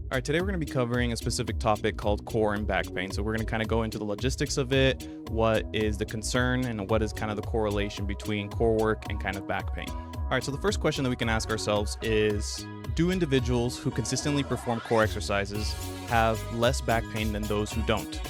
All right, today we're going to be covering a specific topic called core and back pain. So we're going to kind of go into the logistics of it, what is the concern, and what is kind of the correlation between core work and kind of back pain. All right, so the first question that we can ask ourselves is, do individuals who consistently perform core exercises have less back pain than those who don't?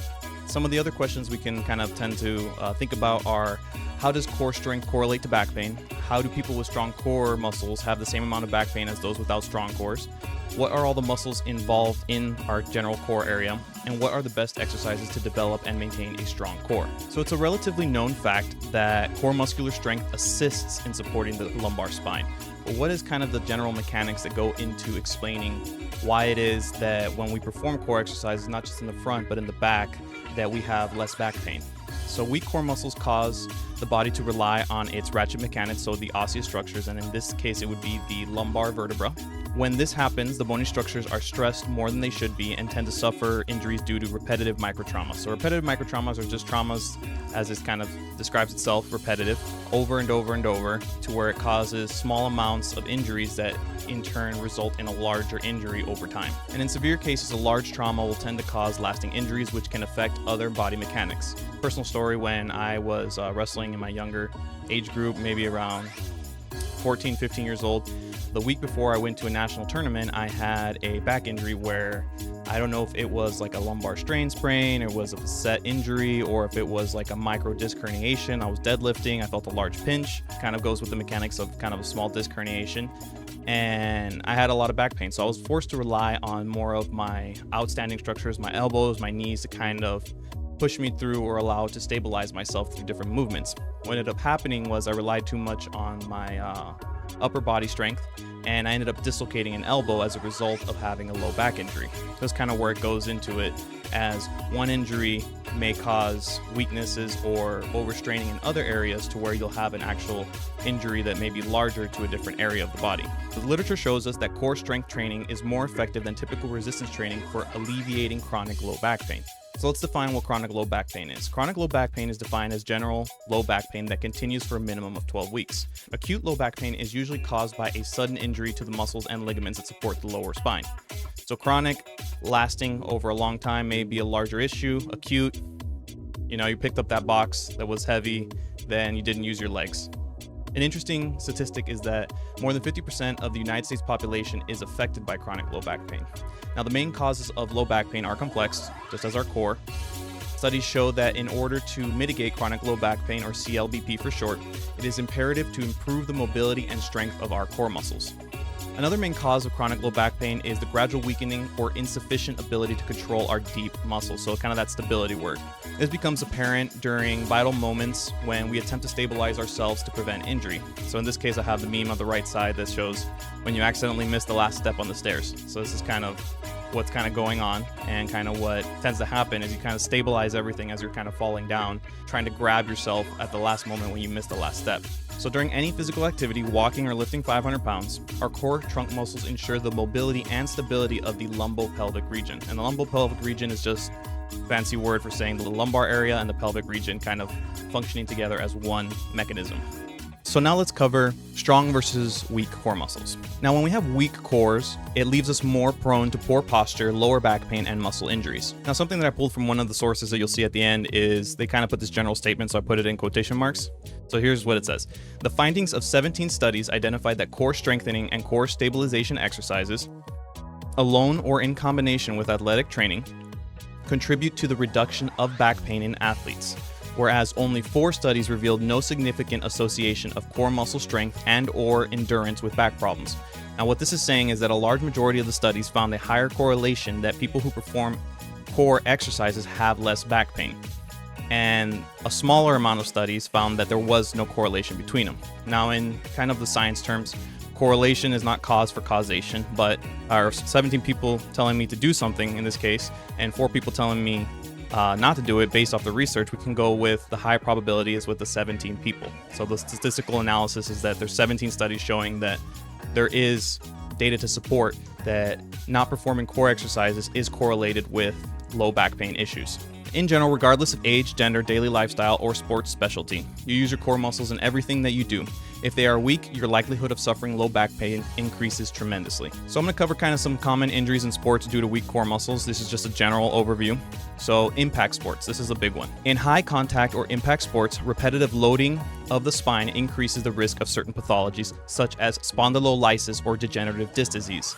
Some of the other questions we can kind of tend to think about are, how does core strength correlate to back pain? How do people with strong core muscles have the same amount of back pain as those without strong cores? What are all the muscles involved in our general core area? And what are the best exercises to develop and maintain a strong core? So it's a relatively known fact that core muscular strength assists in supporting the lumbar spine. But what is kind of the general mechanics that go into explaining why it is that when we perform core exercises, not just in the front, but in the back, that we have less back pain? So weak core muscles cause the body to rely on its ratchet mechanics, so the osseous structures, and in this case it would be the lumbar vertebra. When this happens, the bony structures are stressed more than they should be and tend to suffer injuries due to repetitive microtraumas. So repetitive microtraumas are just traumas, as it kind of describes itself, repetitive, over and over and over, to where it causes small amounts of injuries that in turn result in a larger injury over time. And in severe cases, a large trauma will tend to cause lasting injuries, which can affect other body mechanics. Personal story, when I was wrestling in my younger age group, maybe around 14, 15 years old, the week before I went to a national tournament, I had a back injury where I don't know if it was like a lumbar strain sprain, or was a facet injury, or if it was like a micro disc herniation. I was deadlifting, I felt a large pinch, kind of goes with the mechanics of kind of a small disc herniation. And I had a lot of back pain. So I was forced to rely on more of my outstanding structures, my elbows, my knees, to kind of push me through or allow to stabilize myself through different movements. What ended up happening was I relied too much on my upper body strength, and I ended up dislocating an elbow as a result of having a low back injury. That's kind of where it goes into it, as one injury may cause weaknesses or overstraining in other areas to where you'll have an actual injury that may be larger to a different area of the body. The literature shows us that core strength training is more effective than typical resistance training for alleviating chronic low back pain. So let's define what chronic low back pain is. Chronic low back pain is defined as general low back pain that continues for a minimum of 12 weeks. Acute low back pain is usually caused by a sudden injury to the muscles and ligaments that support the lower spine. So chronic, lasting over a long time, may be a larger issue. Acute, you picked up that box that was heavy, then you didn't use your legs. An interesting statistic is that more than 50% of the United States population is affected by chronic low back pain. Now, the main causes of low back pain are complex, just as our core. Studies show that in order to mitigate chronic low back pain, or CLBP for short, it is imperative to improve the mobility and strength of our core muscles. Another main cause of chronic low back pain is the gradual weakening or insufficient ability to control our deep muscles, so kind of that stability work. This becomes apparent during vital moments when we attempt to stabilize ourselves to prevent injury. So in this case, I have the meme on the right side that shows when you accidentally miss the last step on the stairs. So this is kind of what's kind of going on, and kind of what tends to happen is you kind of stabilize everything as you're kind of falling down, trying to grab yourself at the last moment when you miss the last step. So during any physical activity, walking or lifting 500 pounds, our core trunk muscles ensure the mobility and stability of the lumbopelvic region. And the lumbopelvic region is just a fancy word for saying the lumbar area and the pelvic region kind of functioning together as one mechanism. So now let's cover strong versus weak core muscles. Now, when we have weak cores, it leaves us more prone to poor posture, lower back pain, and muscle injuries. Now, something that I pulled from one of the sources that you'll see at the end is they kind of put this general statement, so I put it in quotation marks. So here's what it says. The findings of 17 studies identified that core strengthening and core stabilization exercises, alone or in combination with athletic training, contribute to the reduction of back pain in athletes, whereas only 4 studies revealed no significant association of core muscle strength and or endurance with back problems. Now, what this is saying is that a large majority of the studies found a higher correlation that people who perform core exercises have less back pain. And a smaller amount of studies found that there was no correlation between them. Now, in kind of the science terms, correlation is not cause for causation, but our 17 people telling me to do something in this case, and 4 people telling me not to do it based off the research, we can go with the high probability is with the 17 people. So the statistical analysis is that there's 17 studies showing that there is data to support that not performing core exercises is correlated with low back pain issues. in general, regardless of age, gender, daily lifestyle, or sports specialty, you use your core muscles in everything that you do. If they are weak, your likelihood of suffering low back pain increases tremendously. So I'm going to cover kind of some common injuries in sports due to weak core muscles. This is just a general overview. So impact sports, this is a big one. In high contact or impact sports, repetitive loading of the spine increases the risk of certain pathologies such as spondylolysis or degenerative disc disease.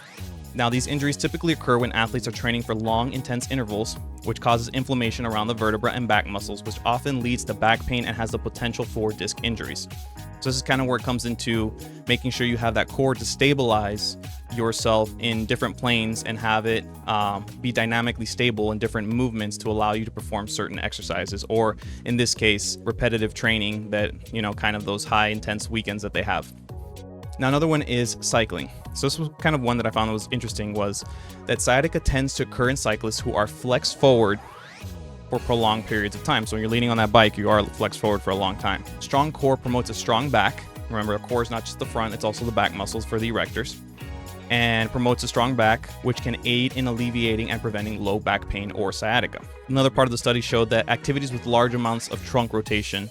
Now, these injuries typically occur when athletes are training for long, intense intervals, which causes inflammation around the vertebra and back muscles, which often leads to back pain and has the potential for disc injuries. So this is kind of where it comes into making sure you have that core to stabilize yourself in different planes and have it be dynamically stable in different movements to allow you to perform certain exercises, or in this case, repetitive training that, kind of those high intense weekends that they have. Now, another one is cycling. So this was kind of one that I found was interesting, was that sciatica tends to occur in cyclists who are flexed forward for prolonged periods of time. So when you're leaning on that bike, you are flexed forward for a long time. Strong core promotes a strong back. Remember, the core is not just the front, it's also the back muscles for the erectors. And promotes a strong back, which can aid in alleviating and preventing low back pain or sciatica. Another part of the study showed that activities with large amounts of trunk rotation,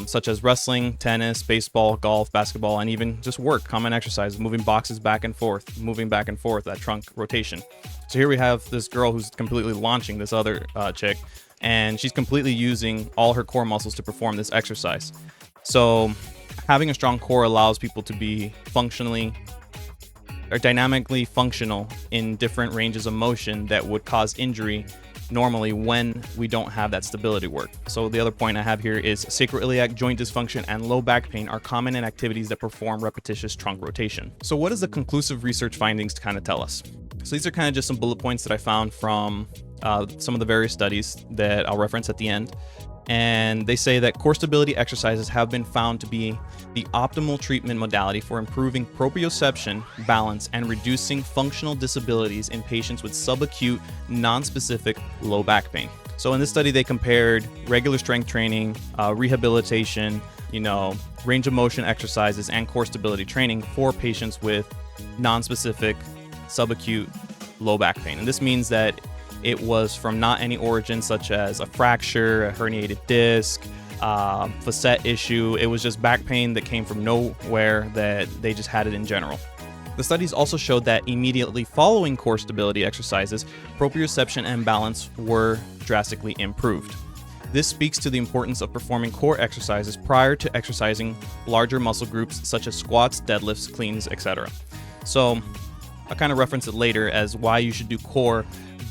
such as wrestling, tennis, baseball, golf, basketball, and even just common exercise, moving boxes back and forth, that trunk rotation. So here we have this girl who's completely launching this other chick, and she's completely using all her core muscles to perform this exercise. So having a strong core allows people to be dynamically functional in different ranges of motion that would cause injury normally when we don't have that stability work. So the other point I have here is sacroiliac joint dysfunction and low back pain are common in activities that perform repetitious trunk rotation. So what does the conclusive research findings to kind of tell us? So these are kind of just some bullet points that I found from some of the various studies that I'll reference at the end. And they say that core stability exercises have been found to be the optimal treatment modality for improving proprioception, balance, and reducing functional disabilities in patients with subacute, non-specific low back pain. So in this study, they compared regular strength training, rehabilitation, range of motion exercises, and core stability training for patients with non-specific, subacute low back pain. And this means that it was from not any origin, such as a fracture, a herniated disc, facet issue. It was just back pain that came from nowhere, that they just had it in general. The studies also showed that immediately following core stability exercises, proprioception and balance were drastically improved. This speaks to the importance of performing core exercises prior to exercising larger muscle groups such as squats, deadlifts, cleans, etc. So I'll kind of reference it later as why you should do core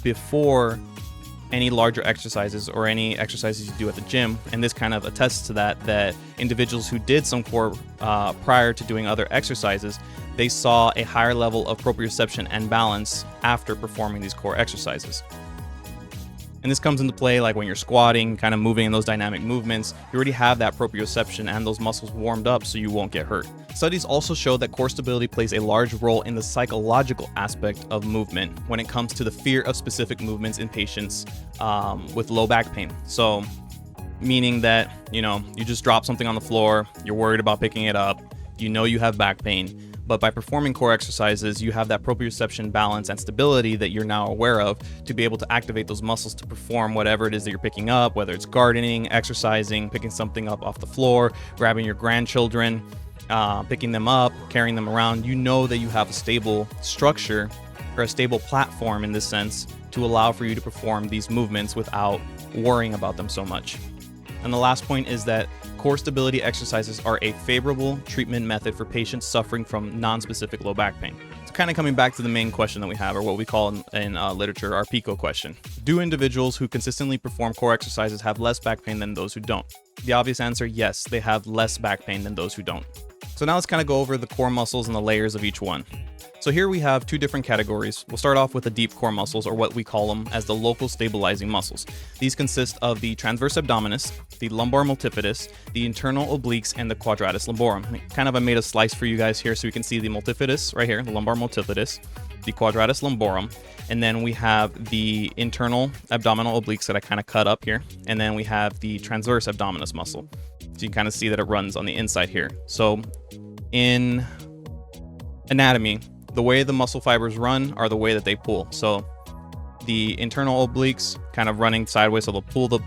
before any larger exercises or any exercises you do at the gym. And this kind of attests to that individuals who did some core prior to doing other exercises, they saw a higher level of proprioception and balance after performing these core exercises. And this comes into play like when you're squatting, kind of moving in those dynamic movements, you already have that proprioception and those muscles warmed up so you won't get hurt. Studies also show that core stability plays a large role in the psychological aspect of movement when it comes to the fear of specific movements in patients with low back pain. So meaning that, you just drop something on the floor, you're worried about picking it up, you have back pain. But by performing core exercises, you have that proprioception, balance, and stability that you're now aware of to be able to activate those muscles to perform whatever it is that you're picking up, whether it's gardening, exercising, picking something up off the floor, grabbing your grandchildren, picking them up, carrying them around. You know that you have a stable structure or a stable platform in this sense to allow for you to perform these movements without worrying about them so much. And the last point is that core stability exercises are a favorable treatment method for patients suffering from non-specific low back pain. So kind of coming back to the main question that we have, or what we call in literature our PICO question. Do individuals who consistently perform core exercises have less back pain than those who don't? The obvious answer, yes, they have less back pain than those who don't. So now let's kind of go over the core muscles and the layers of each one. So here we have two different categories. We'll start off with the deep core muscles, or what we call them as the local stabilizing muscles. These consist of the transverse abdominis, the lumbar multifidus, the internal obliques, and the quadratus lumborum. I made a slice for you guys here so you can see the multifidus right here, the lumbar multifidus, the quadratus lumborum, and then we have the internal abdominal obliques that I kind of cut up here, and then we have the transverse abdominis muscle. So you can kind of see that it runs on the inside here. So in anatomy, the way the muscle fibers run are the way that they pull. So the internal obliques kind of running sideways, so they'll pull the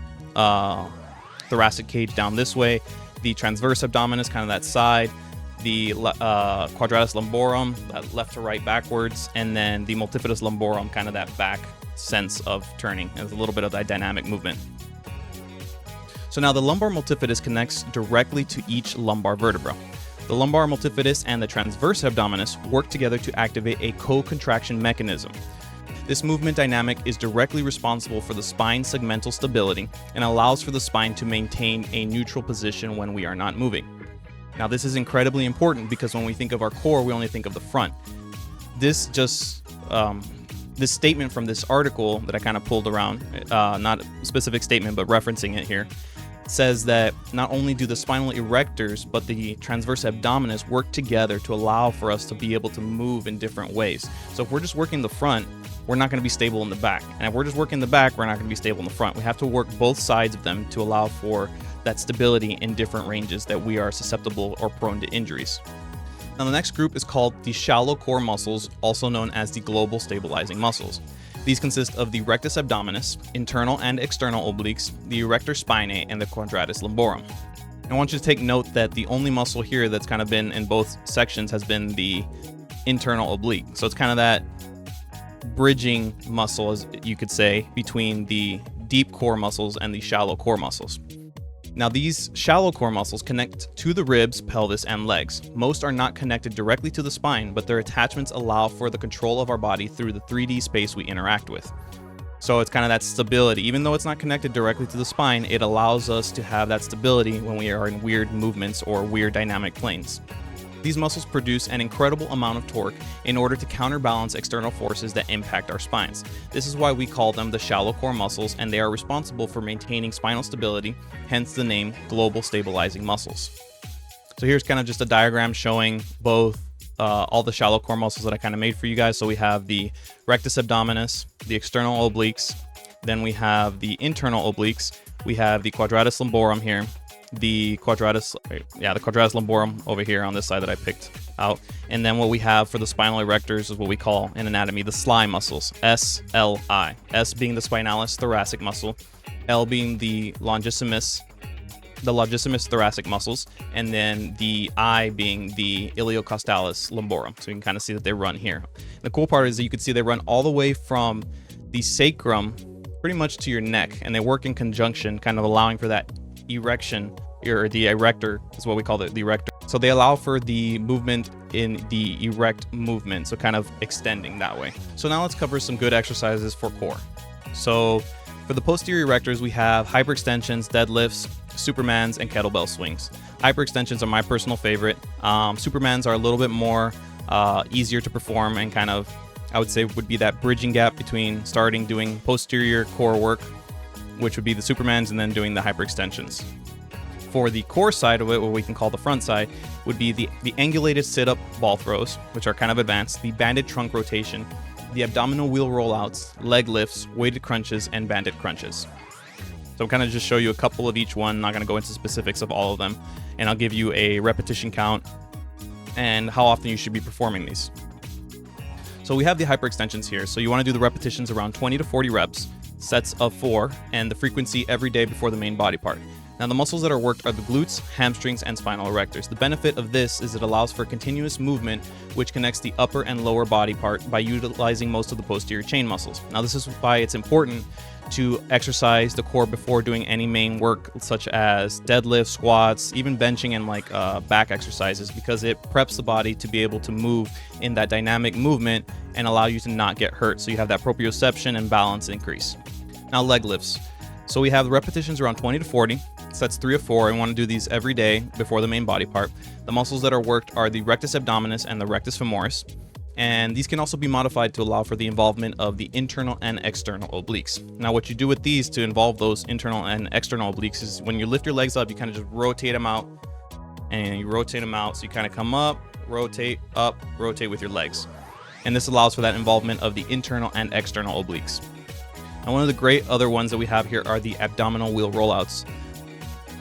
thoracic cage down this way. The transverse abdominis, kind of that side. The quadratus lumborum, that left to right backwards, and then the multifidus lumborum, kind of that back sense of turning. There's a little bit of that dynamic movement. So now the lumbar multifidus connects directly to each lumbar vertebra. The lumbar multifidus and the transverse abdominis work together to activate a co-contraction mechanism. This movement dynamic is directly responsible for the spine's segmental stability and allows for the spine to maintain a neutral position when we are not moving. Now, this is incredibly important because when we think of our core, we only think of the front. This statement from this article that I kind of pulled around, not a specific statement, but referencing it here, says that not only do the spinal erectors, but the transverse abdominis work together to allow for us to be able to move in different ways. So if we're just working the front, we're not going to be stable in the back. And if we're just working the back, we're not going to be stable in the front. We have to work both sides of them to allow for that stability in different ranges that we are susceptible or prone to injuries. Now, the next group is called the shallow core muscles, also known as the global stabilizing muscles. These consist of the rectus abdominis, internal and external obliques, the erector spinae, and the quadratus lumborum. I want you to take note that the only muscle here that's kind of been in both sections has been the internal oblique. So it's kind of that bridging muscle, as you could say, between the deep core muscles and the shallow core muscles. Now, these shallow core muscles connect to the ribs, pelvis, and legs. Most are not connected directly to the spine, but their attachments allow for the control of our body through the 3D space we interact with. So it's kind of that stability. Even though it's not connected directly to the spine, it allows us to have that stability when we are in weird movements or weird dynamic planes. These muscles produce an incredible amount of torque in order to counterbalance external forces that impact our spines. This is why we call them the shallow core muscles, and they are responsible for maintaining spinal stability, hence the name global stabilizing muscles. So here's kind of just a diagram showing both all the shallow core muscles that I kind of made for you guys. So we have the rectus abdominis, the external obliques, then we have the internal obliques, we have the quadratus lumborum here, the quadratus lumborum over here on this side that I picked out. And then what we have for the spinal erectors is what we call in anatomy the SLI muscles, S-L-I. S being the spinalis thoracic muscle, L being the longissimus thoracic muscles, and then the I being the iliocostalis lumborum. So you can kind of see that they run here. The cool part is that you can see they run all the way from the sacrum pretty much to your neck, and they work in conjunction, kind of allowing for that erection, or the erector is what we call the erector. So they allow for the movement in the erect movement, so kind of extending that way. So now let's cover some good exercises for core. So for the posterior erectors, we have hyperextensions, deadlifts, supermans, and kettlebell swings. Hyperextensions are my personal favorite. Supermans are a little bit more easier to perform, and kind of, I would say, would be that bridging gap between starting doing posterior core work, which would be the supermans, and then doing the hyperextensions. For the core side of it, what we can call the front side, would be the angulated sit-up ball throws, which are kind of advanced, the banded trunk rotation, the abdominal wheel rollouts, leg lifts, weighted crunches, and banded crunches. So I'm kind of just show you a couple of each one, not going to go into specifics of all of them, and I'll give you a repetition count and how often you should be performing these. So we have the hyperextensions here. So you want to do the repetitions around 20 to 40 reps, sets of 4, and the frequency every day before the main body part. Now, the muscles that are worked are the glutes, hamstrings, and spinal erectors. The benefit of this is it allows for continuous movement, which connects the upper and lower body part by utilizing most of the posterior chain muscles. Now, this is why it's important to exercise the core before doing any main work, such as deadlifts, squats, even benching, and back exercises, because it preps the body to be able to move in that dynamic movement and allow you to not get hurt. So you have that proprioception and balance increase. Now, leg lifts. So we have the repetitions around 20 to 40. Sets 3 of 4, and want to do these every day before the main body part. The muscles that are worked are the rectus abdominis and the rectus femoris, and these can also be modified to allow for the involvement of the internal and external obliques. Now, what you do with these to involve those internal and external obliques is when you lift your legs up, you kind of just rotate them out, and you rotate them out. So you kind of come up, rotate with your legs. And this allows for that involvement of the internal and external obliques. And one of the great other ones that we have here are the abdominal wheel rollouts.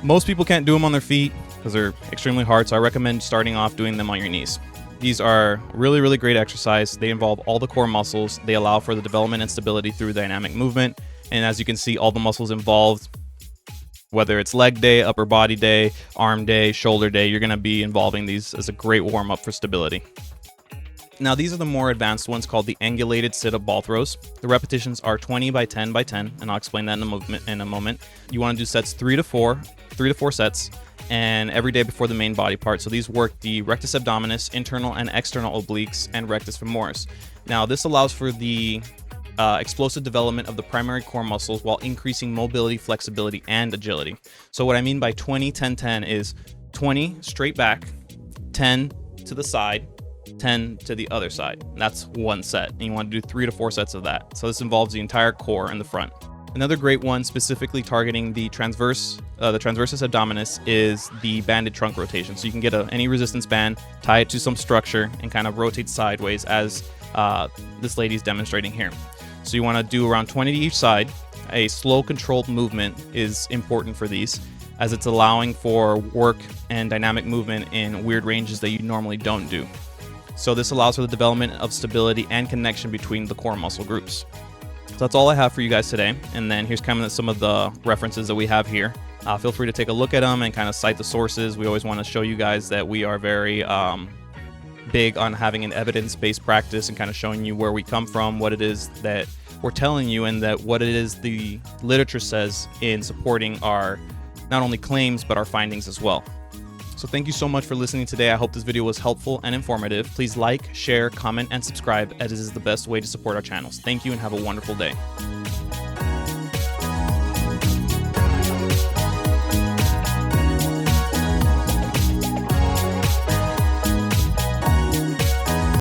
Most people can't do them on their feet because they're extremely hard, so I recommend starting off doing them on your knees. These are really, really great exercise. They involve all the core muscles. They allow for the development and stability through dynamic movement. And as you can see, all the muscles involved, whether it's leg day, upper body day, arm day, shoulder day, you're going to be involving these as a great warm-up for stability. Now, these are the more advanced ones called the angulated sit-up ball throws. The repetitions are 20 by 10 by 10, and I'll explain that in a moment. You want to do sets 3 to 4 sets, and every day before the main body part. So these work the rectus abdominis, internal and external obliques, and rectus femoris. Now, this allows for the explosive development of the primary core muscles while increasing mobility, flexibility, and agility. So what I mean by 20, 10, 10 is 20 straight back, 10 to the side, 10 to the other side. That's one set, and you want to do 3 to 4 sets of that. So this involves the entire core in the front. Another great one specifically targeting the transversus abdominis is the banded trunk rotation. So you can get any resistance band, tie it to some structure, and kind of rotate sideways as this lady's demonstrating here. So you want to do around 20 to each side. A slow controlled movement is important for these, as it's allowing for work and dynamic movement in weird ranges that you normally don't do. So this allows for the development of stability and connection between the core muscle groups. So that's all I have for you guys today. And then here's kind of some of the references that we have here. Feel free to take a look at them and kind of cite the sources. We always want to show you guys that we are very big on having an evidence-based practice and kind of showing you where we come from, what it is that we're telling you, and that what it is the literature says in supporting our not only claims but our findings as well. So thank you so much for listening today. I hope this video was helpful and informative. Please like, share, comment, and subscribe, as it is the best way to support our channels. Thank you and have a wonderful day.